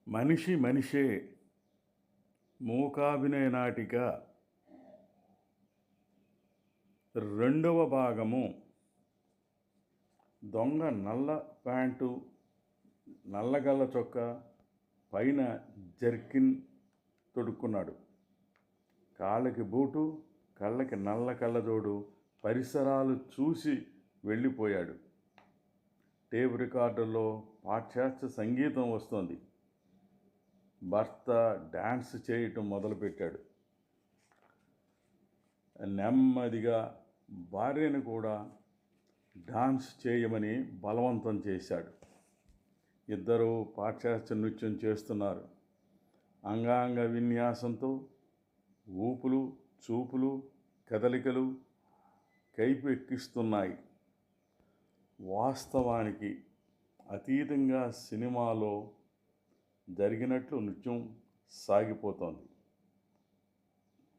మనిషి మనిషే మూకాభినయ నాటిక రెండవ భాగము. దొంగ నల్ల ప్యాంటు, నల్లగల్ల చొక్కా, పైన జర్కిన్ తొడుక్కున్నాడు. కాళ్ళకి బూటు, కళ్ళకి నల్ల కళ్ళజోడు. పరిసరాలు చూసి వెళ్ళిపోయాడు. టేప్ రికార్డుల్లో పాశ్చాత్య సంగీతం వస్తోంది. భర్త డ్యాన్స్ చేయటం మొదలుపెట్టాడు. నెమ్మదిగా భార్యను కూడా డాన్స్ చేయమని బలవంతం చేశాడు. ఇద్దరూ పాశ్చాత్య నృత్యం చేస్తున్నారు. అంగాంగ విన్యాసంతో ఊపులు, చూపులు, కదలికలు కైపు ఎక్కిస్తున్నాయి. వాస్తవానికి అతీతంగా సినిమాలో జరిగినట్లు నృత్యం సాగిపోతోంది.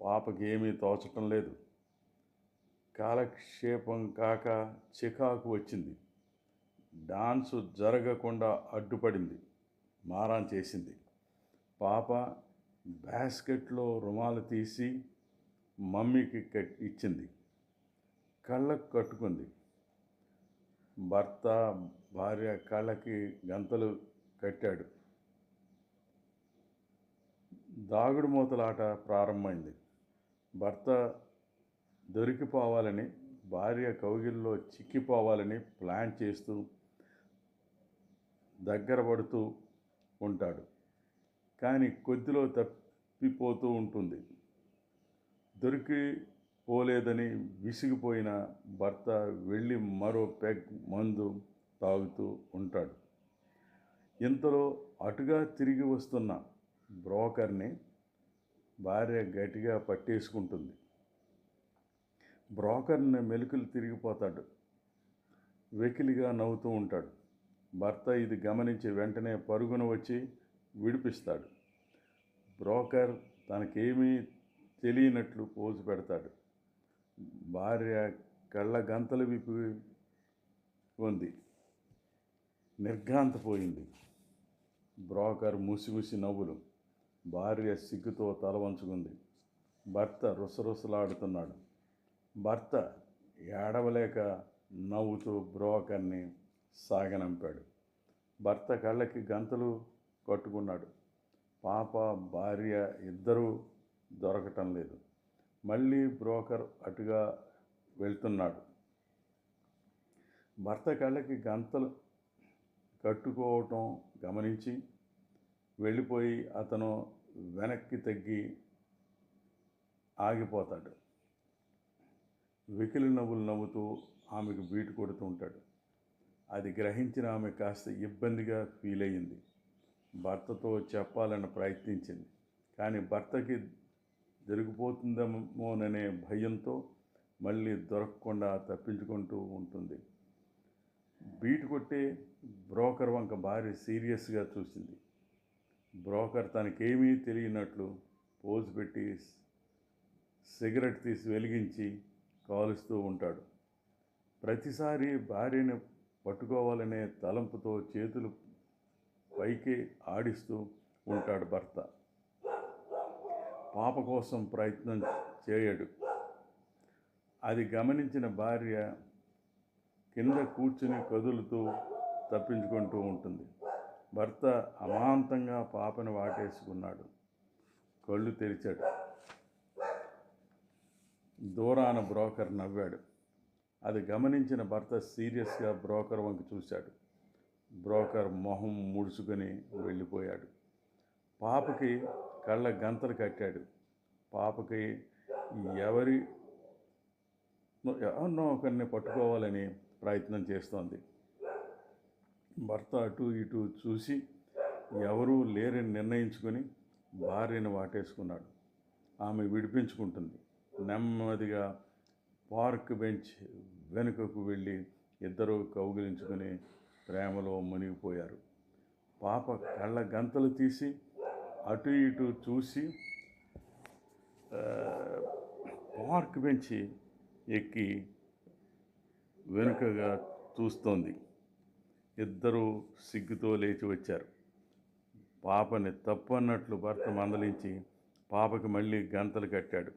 పాపకి ఏమీ తోచటం లేదు. కాలక్షేపం కాక చికాకు వచ్చింది. డాన్సు జరగకుండా అడ్డుపడింది. మారాన్ చేసింది. పాప బాస్కెట్లో రుమాలు తీసి మమ్మీకి ఇచ్చింది. కళ్ళకు కట్టుకుంది. భర్త భార్య కళ్ళకి గంతలు కట్టాడు. దాగుడు మూతలాట ప్రారంభమైంది. భర్త దొరికిపోవాలని, భార్య కౌగిల్లో చిక్కిపోవాలని ప్లాన్ చేస్తూ దగ్గర పడుతూ ఉంటాడు. కానీ కొద్దిలో తప్పిపోతూ ఉంటుంది. దొరికిపోలేదని విసిగిపోయిన భర్త వెళ్ళి మరో పెగ్ మందు తాగుతూ ఉంటాడు. ఇంతలో అటుగా తిరిగి వస్తున్న బ్రోకర్ని భార్య గట్టిగా పట్టేసుకుంటుంది. బ్రోకర్ని మెలికలు తిరిగిపోతాడు. వెకిలిగా నవ్వుతూ ఉంటాడు. భర్త ఇది గమనించి వెంటనే పరుగున వచ్చి విడిపిస్తాడు. బ్రోకర్ తనకేమీ తెలియనట్లు పోజు పెడతాడు. భార్య కళ్ళ గంతలు విప్పి ఉంది. నిర్ఘాంతపోయింది. బ్రోకర్ ముసిముసి నవ్వులు. భార్య సిగ్గుతో తల వంచుకుంది. భర్త రుసరుసలాడుతున్నాడు. భర్త ఏడవలేక నవ్వుతూ బ్రోకర్ని సాగనంపాడు. భర్త కళ్ళకి గంతలు కట్టుకున్నాడు. పాప భార్య ఇద్దరూ దొరకటం లేదు. మళ్ళీ బ్రోకర్ అటుగా వెళ్తున్నాడు. భర్త కళ్ళకి గంతలు కట్టుకోవటం గమనించి వెళ్ళిపోయి అతను వెనక్కి తగ్గి ఆగిపోతాడు. వెకిలి నవ్వులు నవ్వుతూ ఆమెకు బీటు కొడుతూ ఉంటాడు. అది గ్రహించిన ఆమె కాస్త ఇబ్బందిగా ఫీల్ అయ్యింది. భర్తతో చెప్పాలని ప్రయత్నించింది. కానీ భర్తకి జరిగిపోతుందేమోననే భయంతో మళ్ళీ దొరకకుండా తప్పించుకుంటూ ఉంటుంది. బీటు కొట్టే బ్రోకర్ వంక భార్య సీరియస్గా చూసింది. బ్రోకర్ తనకేమీ తెలియనట్లు పోజు పెట్టి సిగరెట్ తీసి వెలిగించి కాలుస్తూ ఉంటాడు. ప్రతిసారి భార్యను పట్టుకోవాలనే తలంపుతో చేతులు పైకి ఆడిస్తూ ఉంటాడు భర్త. పాప కోసం ప్రయత్నం చేయడు. అది గమనించిన భార్య కింద కూర్చుని కదులుతూ తప్పించుకుంటూ ఉంటుంది. భర్త అమాంతంగా పాపను వాటేసుకున్నాడు. కళ్ళు తెరిచాడు. దూరాన బ్రోకర్ నవ్వాడు. అది గమనించిన భర్త సీరియస్గా బ్రోకర్ వంక చూశాడు. బ్రోకర్ మొహం ముడుచుకొని వెళ్ళిపోయాడు. పాపకి కళ్ళ గంతలు కట్టాడు. పాపకి ఎవరినో ఒకరిని పట్టుకోవాలని ప్రయత్నం చేస్తోంది. భర్త అటు ఇటు చూసి ఎవరూ లేరని నిర్ణయించుకొని భార్యను వాటేసుకున్నాడు. ఆమె విడిపించుకుంటుంది. నెమ్మదిగా పార్క్ బెంచ్ వెనుకకు వెళ్ళి ఇద్దరూ కౌగిలించుకొని ప్రేమలో మునిగిపోయారు. పాప కళ్ళ గంతలు తీసి అటు ఇటు చూసి పార్క్ బెంచ్ ఎక్కి వెనుకగా చూస్తోంది. ఇద్దరూ సిగ్గుతో లేచి వచ్చారు. పాపని తప్పు అన్నట్లు భర్త మందలించి పాపకి మళ్ళీ గంతలు కట్టాడు.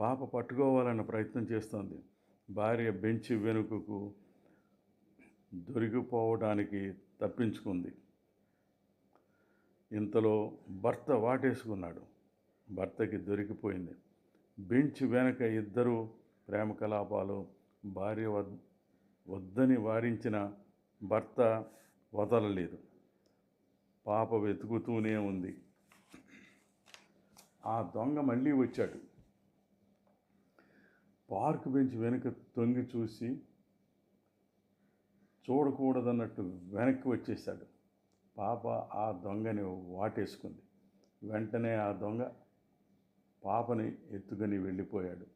పాప పట్టుకోవాలన్న ప్రయత్నం చేస్తోంది. భార్య బెంచి వెనుకకు దొరికిపోవడానికి తప్పించుకుంది. ఇంతలో భర్త వాటేసుకున్నాడు. భర్తకి దొరికిపోయింది. బెంచ్ వెనక ఇద్దరు ప్రేమ కలాపాలు. భార్య వద్దని వారించిన భర్త వదలలేదు. పాప వెతుకుతూనే ఉంది. ఆ దొంగ మళ్ళీ వచ్చాడు. పార్క్ బెంచ్ వెనుక తొంగి చూసి చూడకూడదన్నట్టు వెనక్కి వచ్చేసాడు. పాప ఆ దొంగని వాటేసుకుంది. వెంటనే ఆ దొంగ పాపని ఎత్తుకొని వెళ్ళిపోయాడు.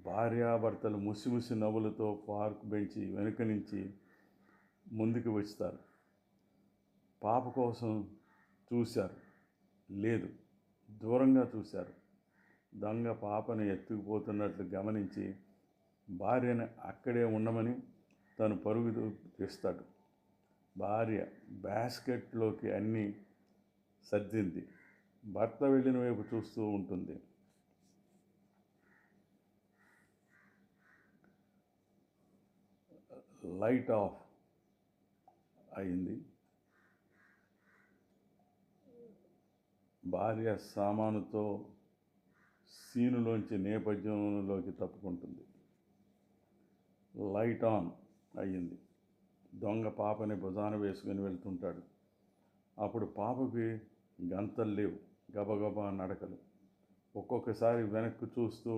భార్యాభర్తలు ముసిముసి నవ్వులతో పార్క్ బెంచి వెనుక నుంచి ముందుకు వస్తారు. పాప కోసం చూశారు, లేదు, దూరంగా చూశారు. దొంగ పాపను ఎత్తుకుపోతున్నట్లు గమనించి భార్యను అక్కడే ఉండమని తను పరుగు తీస్తాడు. భార్య బాస్కెట్లోకి అన్నీ సర్దింది. భర్త వెళ్ళిన వైపు చూస్తూ ఉంటుంది. లైట్ ఆఫ్ అయింది. భార్య సామానుతో సీనులోంచి నేపథ్యంలోకి తప్పుకుంటుంది. లైట్ ఆన్ అయ్యింది. దొంగ పాపని భుజాన వేసుకొని వెళ్తుంటాడు. అప్పుడు పాపకి గంతలు లేవు. గబగబా నడకలు, ఒక్కొక్కసారి వెనక్కు చూస్తూ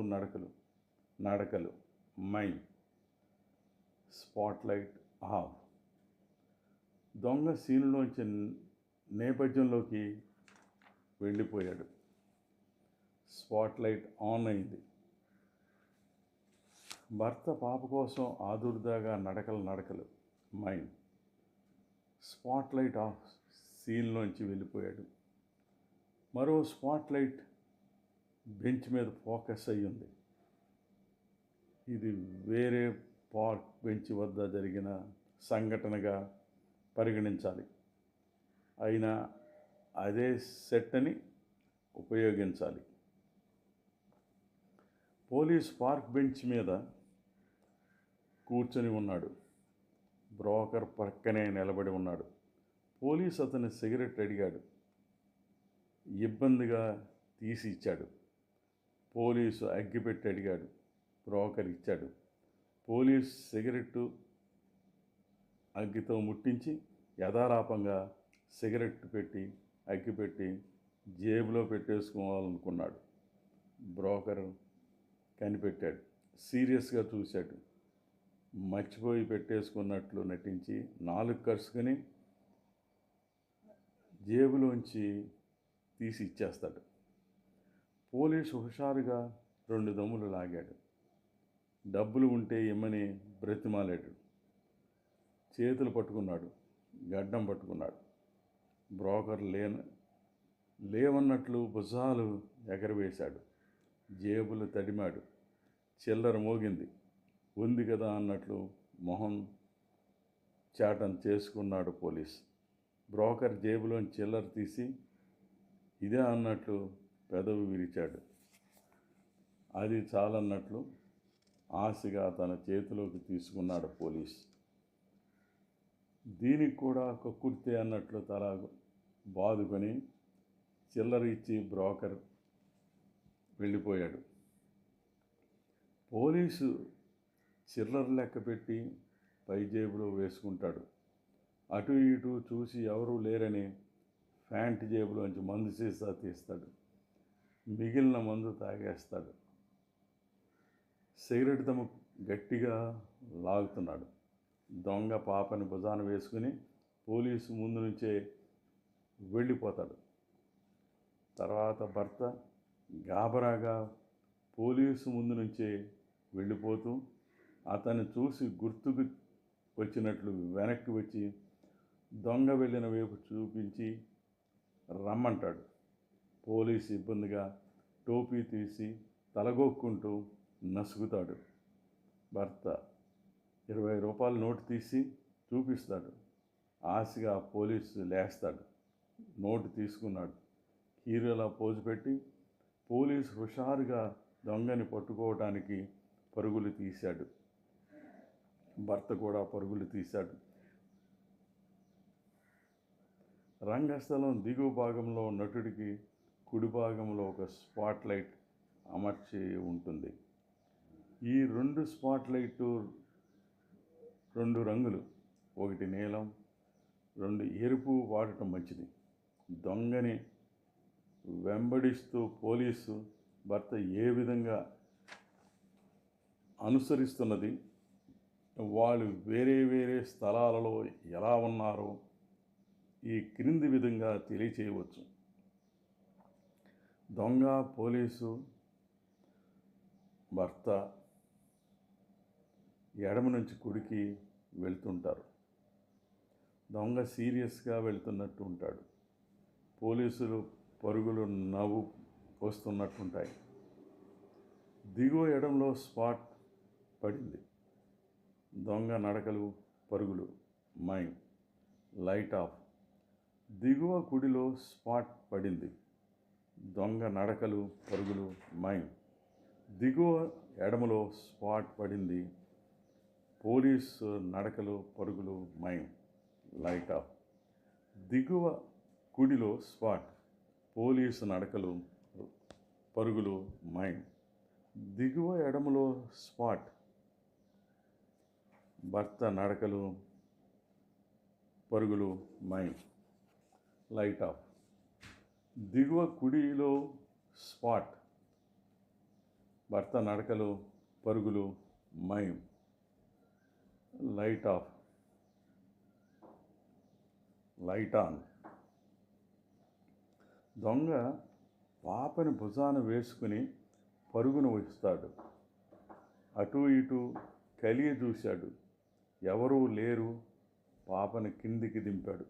నడకలు. Mind spotlight of. దొంగ సీనులోంచి నేపథ్యంలోకి వెళ్ళిపోయాడు. స్పాట్లైట్ ఆన్ అయింది. భర్త పాప కోసం ఆదుర్దాగా నడకలు. Mind spotlight of. సీన్లోంచి వెళ్ళిపోయాడు. మరో స్పాట్లైట్ బెంచ్ మీద ఫోకస్ అయ్యింది. ఇది వేరే పార్క్ బెంచ్ వద్ద జరిగిన సంఘటనగా పరిగణించాలి. అయినా అదే సెట్ అని ఉపయోగించాలి. పోలీస్ పార్క్ బెంచ్ మీద కూర్చొని ఉన్నాడు. బ్రోకర్ పక్కనే నిలబడి ఉన్నాడు. పోలీస్ అతని సిగరెట్ అడిగాడు. ఇబ్బందిగా తీసి ఇచ్చాడు. పోలీసు అగ్గిపెట్టి అడిగాడు. బ్రోకర్ ఇచ్చాడు. పోలీసు సిగరెట్టు అగ్గితో ముట్టించి యథాలాపంగా సిగరెట్ పెట్టి అగ్గిపెట్టి జేబులో పెట్టేసుకోవాలనుకున్నాడు. బ్రోకరు కనిపెట్టాడు. సీరియస్గా చూశాడు. మర్చిపోయి పెట్టేసుకున్నట్లు నటించి నాలుగు కరుచుకొని జేబులోంచి తీసి ఇచ్చేస్తాడు. పోలీసు హుషారుగా 2 దమ్ములు లాగాడు. డబ్బులు ఉంటే ఇమ్మని బ్రతిమాలాడు. చేతులు పట్టుకున్నాడు. గడ్డం పట్టుకున్నాడు. బ్రోకర్ లేవన్నట్లు భుజాలు ఎగరవేశాడు. జేబులు తడిమాడు. చిల్లర మోగింది. ఉంది కదా అన్నట్లు మొహం చాటం చేసుకున్నాడు పోలీస్. బ్రోకర్ జేబులోని చిల్లర తీసి ఇదే అన్నట్లు పెదవి విరిచాడు. అది చాలన్నట్లు ఆశగా తన చేతిలోకి తీసుకున్నాడు పోలీస్. దీనికి కూడా కక్కుర్తే అన్నట్లు తల బాదుకొని చిల్లర ఇచ్చి బ్రోకర్ వెళ్ళిపోయాడు. పోలీసు చిల్లర లెక్క పెట్టి పై జేబులో వేసుకుంటాడు. అటు ఇటు చూసి ఎవరూ లేరని ప్యాంట్ జేబులోంచి మందు సీసా తీస్తాడు. మిగిలిన మందు తాగేస్తాడు. సిగరెట్ దమ్ము గట్టిగా లాగుతున్నాడు. దొంగ పాపని భుజాన వేసుకుని పోలీసు ముందు నుంచే వెళ్ళిపోతాడు. తర్వాత భర్త గాబరాగా పోలీసు ముందు నుంచే వెళ్ళిపోతూ అతన్ని చూసి గుర్తుకు వచ్చినట్లు వెనక్కి వచ్చి దొంగ వెళ్ళిన వైపు చూపించి రమ్మంటాడు. పోలీసు ఇబ్బందిగా టోపీ తీసి తలగొక్కుంటూ నసుగుతాడు. భర్త 20 రూపాయల నోటు తీసి చూపిస్తాడు. ఆశగా పోలీసు లేస్తాడు. నోటు తీసుకున్నాడు. హీరోలా పోజు పెట్టి పోలీసు హుషారుగా దొంగని పట్టుకోవడానికి పరుగులు తీశాడు. భర్త కూడా పరుగులు తీశాడు. రంగస్థలం దిగువ భాగంలో నటుడికి కుడి భాగంలో ఒక స్పాట్ లైట్ అమర్చి ఉంటుంది. ఈ 2 స్పాట్ లైటు 2 రంగులు, ఒకటి నీలం, 2 ఎరుపు వాడటం మంచిది. దొంగని వెంబడిస్తూ పోలీసు భర్త ఏ విధంగా అనుసరిస్తున్నది, వాళ్ళు వేరే వేరే స్థలాలలో ఎలా ఉన్నారో ఈ క్రింది విధంగా తెలియచేయవచ్చు. దొంగ, పోలీసు, భర్త ఎడమ నుంచి కుడికి వెళ్తుంటారు. దొంగ సీరియస్గా వెళ్తున్నట్టు ఉంటాడు. పోలీసులు పరుగులు నవ్వు వస్తున్నట్టుంటాయి. దిగువ ఎడంలో స్పాట్ పడింది. దొంగ నడకలు, పరుగులు, మైండ్, లైట్ ఆఫ్. దిగువ కుడిలో స్పాట్ పడింది. దొంగ నడకలు, పరుగులు, మైండ్. దిగువ ఎడమలో స్పాట్ పడింది. పోలీసు నడకలు, పరుగులు, మైండ్, లైట్ ఆఫ్. దిగువ కుడిలో స్పాట్, పోలీసు నడకలు, పరుగులు, మైండ్. దిగువ ఎడమలో స్పాట్, భర్త నడకలు, పరుగులు, మైండ్, లైట్ ఆఫ్. దిగువ కుడిలో స్పాట్, భర్త నడకలు, పరుగులు, mind, light off. Light on. దొంగ పాపని భుజాన వేసుకుని పరుగును వస్తాడు. అటు ఇటు కలియ చూశాడు. ఎవరూ లేరు. పాపని కిందికి దింపాడు.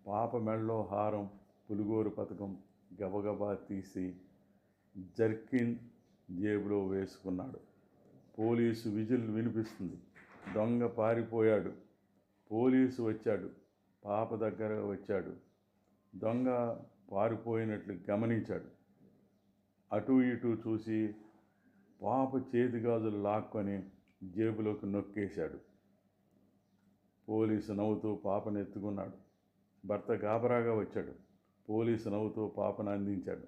పాప మెడలో హారం, పులిగోరు పథకం గబగబా తీసి జర్కిన్ జేబులో వేసుకున్నాడు. పోలీసు విజిల్ వినిపిస్తుంది. దొంగ పారిపోయాడు. పోలీసు వచ్చాడు. పాప దగ్గర వచ్చాడు. దొంగ పారిపోయినట్లు గమనించాడు. అటు ఇటు చూసి పాప చేతి గాజులు లాక్కొని జేబులోకి నొక్కేశాడు. పోలీసు నవ్వుతూ పాపను ఎత్తుకున్నాడు. భర్త గాబరాగా వచ్చాడు. పోలీసు నవ్వుతూ పాపను అందించాడు.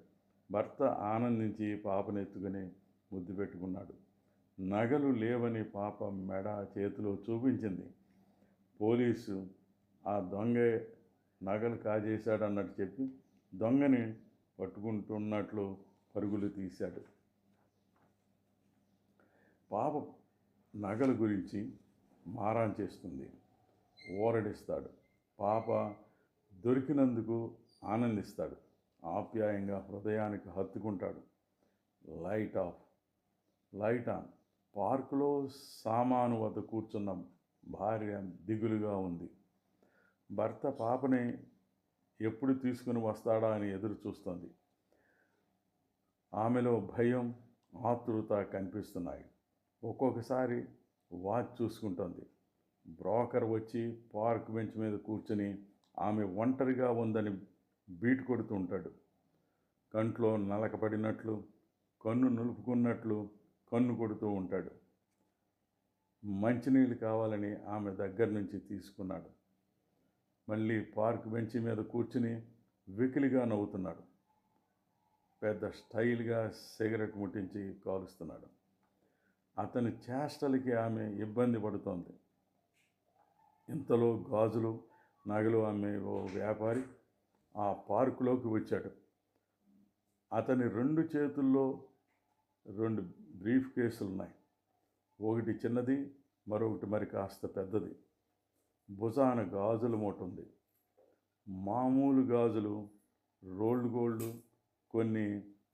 భర్త ఆనందించి పాపను ఎత్తుకుని ముద్దు పెట్టుకున్నాడు. నగలు లేవని పాప మెడ చేతిలో చూపించింది. పోలీసు ఆ దొంగ నగలు కాజేశాడన్నట్టు చెప్పి దొంగని పట్టుకుంటున్నట్లు పరుగులు తీశాడు. పాప నగల గురించి మారాన్ చేస్తుంది. ఊరడిస్తాడు. పాప దొరికినందుకు ఆనందిస్తాడు. ఆప్యాయంగా హృదయానికి హత్తుకుంటాడు. Light off. Light on. పార్కులో సామాను వద్ద కూర్చున్న భార్య దిగులుగా ఉంది. భర్త పాపని ఎప్పుడు తీసుకుని వస్తాడా అని ఎదురు చూస్తుంది. ఆమెలో భయం, ఆతృత కనిపిస్తున్నాయి. ఒక్కొక్కసారి వాచ్ చూసుకుంటుంది. బ్రోకర్ వచ్చి పార్క్ బెంచ్ మీద కూర్చుని ఆమె ఒంటరిగా ఉందని బీట్ కొడుతూ ఉంటాడు. కంట్లో నలకపడినట్లు, కన్ను నులుపుకున్నట్లు కన్ను కొడుతూ ఉంటాడు. మంచినీళ్ళు కావాలని ఆమె దగ్గర నుంచి తీసుకున్నాడు. మళ్ళీ పార్క్ బెంచ్ మీద కూర్చుని వెకిలిగా నవ్వుతున్నాడు. పెద్ద స్టైల్గా సిగరెట్ ముట్టించి కాలుస్తున్నాడు. అతని చేష్టలకి ఆమె ఇబ్బంది పడుతోంది. ఇంతలో గాజులు, నగలు అమ్మే ఓ వ్యాపారి ఆ పార్కులోకి వచ్చాడు. అతని 2 చేతుల్లో 2 బ్రీఫ్ కేసులున్నాయి. ఒకటి చిన్నది, మరొకటి మరి కాస్త పెద్దది. భుజాన గాజుల మూట ఉంది. మామూలు గాజులు, రోల్డ్ గోల్డ్, కొన్ని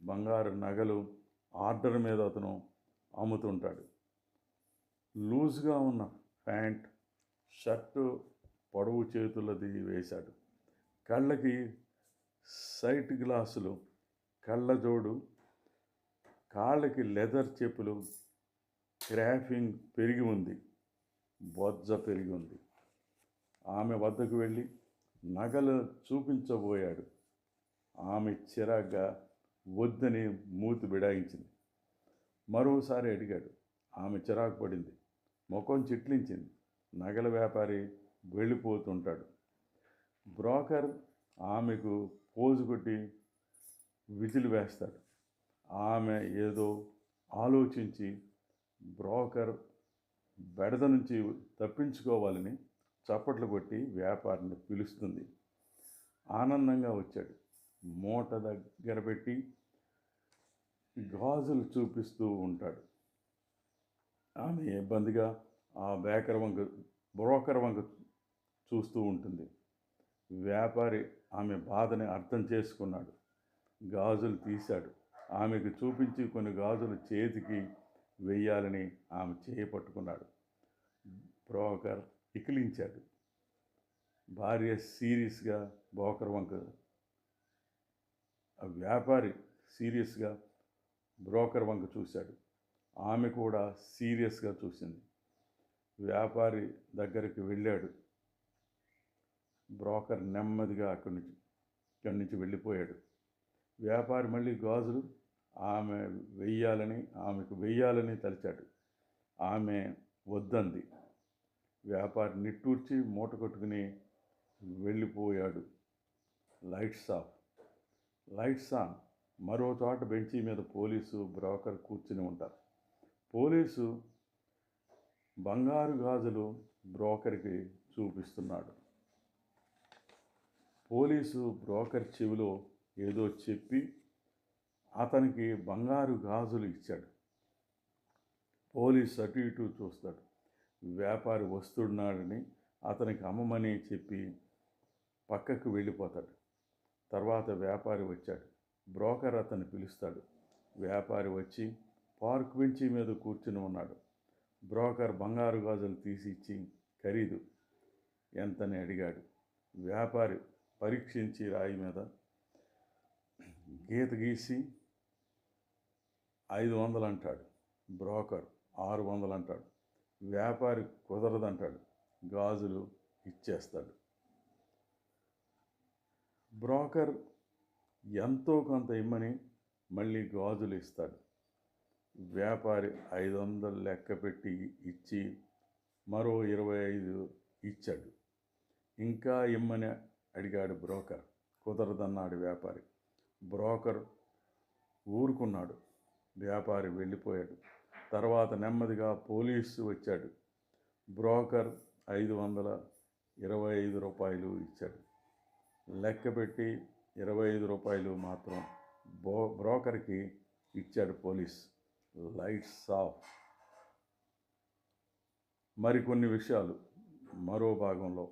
బంగారు నగలు ఆర్డర్ మీద అతను అమ్ముతుంటాడు. లూజ్గా ఉన్న ప్యాంట్, షర్టు పొడవు చేతులది వేశాడు. కళ్ళకి సైట్ గ్లాసులు, కళ్ళజోడు, కాళ్ళకి లెదర్ చెప్పులు. క్రాఫింగ్ పెరిగి ఉంది. బొజ్జ పెరిగి ఉంది. ఆమె వద్దకు వెళ్ళి నగలు చూపించబోయాడు. ఆమె చిరాగ్గా వద్దని మూతి బిడాయించింది. మరోసారి అడిగాడు. ఆమె చిరాకు పడింది, ముఖం చిట్లించింది. నగల వ్యాపారి వెళ్ళిపోతుంటాడు. బ్రోకర్ ఆమెకు పోజు కొట్టి విజిల్ వేస్తాడు. ఆమె ఏదో ఆలోచించి బ్రోకర్ బెడద నుంచి తప్పించుకోవాలని చప్పట్లు కొట్టి వ్యాపారిని పిలుస్తుంది. ఆనందంగా వచ్చాడు. మూట దగ్గర పెట్టి గాజులు చూపిస్తూ ఉంటాడు. ఆమె ఇబ్బందిగా ఆ బ్రోకర్ వంక చూస్తూ ఉంటుంది. వ్యాపారి ఆమె బాధని అర్థం చేసుకున్నాడు. గాజులు తీశాడు. ఆమెకు చూపించి కొన్ని గాజులు చేతికి వెయ్యాలని ఆమె చేయి పట్టుకున్నాడు. బ్రోకర్ ఇకిలించాడు. భార్య సీరియస్గా వ్యాపారి సీరియస్గా బ్రోకర్ వంక చూశాడు. ఆమె కూడా సీరియస్గా చూసింది. వ్యాపారి దగ్గరికి వెళ్ళాడు. బ్రోకర్ నెమ్మదిగా అక్కడి నుంచి వెళ్ళిపోయాడు. వ్యాపారి మళ్ళీ గాజులు ఆమెకు వెయ్యాలని తలిచాడు. ఆమె వద్దంది. వ్యాపారి నిట్టూర్చి మూట కొట్టుకుని వెళ్ళిపోయాడు. Lights on. మరో చోట బెంచీ మీద పోలీసు, బ్రోకర్ కూర్చుని ఉంటారు. పోలీసు బంగారు గాజులు బ్రోకర్కి చూపిస్తున్నాడు. పోలీసు బ్రోకర్ చెవిలో ఏదో చెప్పి అతనికి బంగారు గాజులు ఇచ్చాడు. పోలీసు అటు ఇటు చూస్తాడు. వ్యాపారి వస్తున్నాడని అతనికి అమ్మమని చెప్పి పక్కకు వెళ్ళిపోతాడు. తర్వాత వ్యాపారి వచ్చాడు. బ్రోకర్ అతన్ని పిలుస్తాడు. వ్యాపారి వచ్చి పార్క్ బెంచీ మీద కూర్చుని ఉన్నాడు. బ్రోకర్ బంగారు గాజులు తీసి ఇచ్చి ఖరీదు ఎంతని అడిగాడు. వ్యాపారి పరీక్షించి రాయి మీద గీత గీసి 500 అంటాడు. బ్రోకర్ 600 అంటాడు. వ్యాపారి కుదరదంటాడు. గాజులు ఇచ్చేస్తాడు. బ్రోకర్ ఎంతో కొంత ఇమ్మని మళ్ళీ గాజులు ఇస్తాడు. వ్యాపారి 500 లెక్క పెట్టి ఇచ్చి మరో 25 ఇచ్చాడు. ఇంకా ఇమ్మని అడిగాడు బ్రోకర్. కుదరదన్నాడు వ్యాపారి. బ్రోకర్ ఊరుకున్నాడు. వ్యాపారి వెళ్ళిపోయాడు. తర్వాత నెమ్మదిగా పోలీసు వచ్చాడు. బ్రోకర్ 525 రూపాయలు ఇచ్చాడు. లెక్కపెట్టి 25 రూపాయలు మాత్రం బ్రోకర్కి ఇచ్చాడు పోలీస్. Lights off. మరికొన్ని విషయాలు మరో భాగంలో.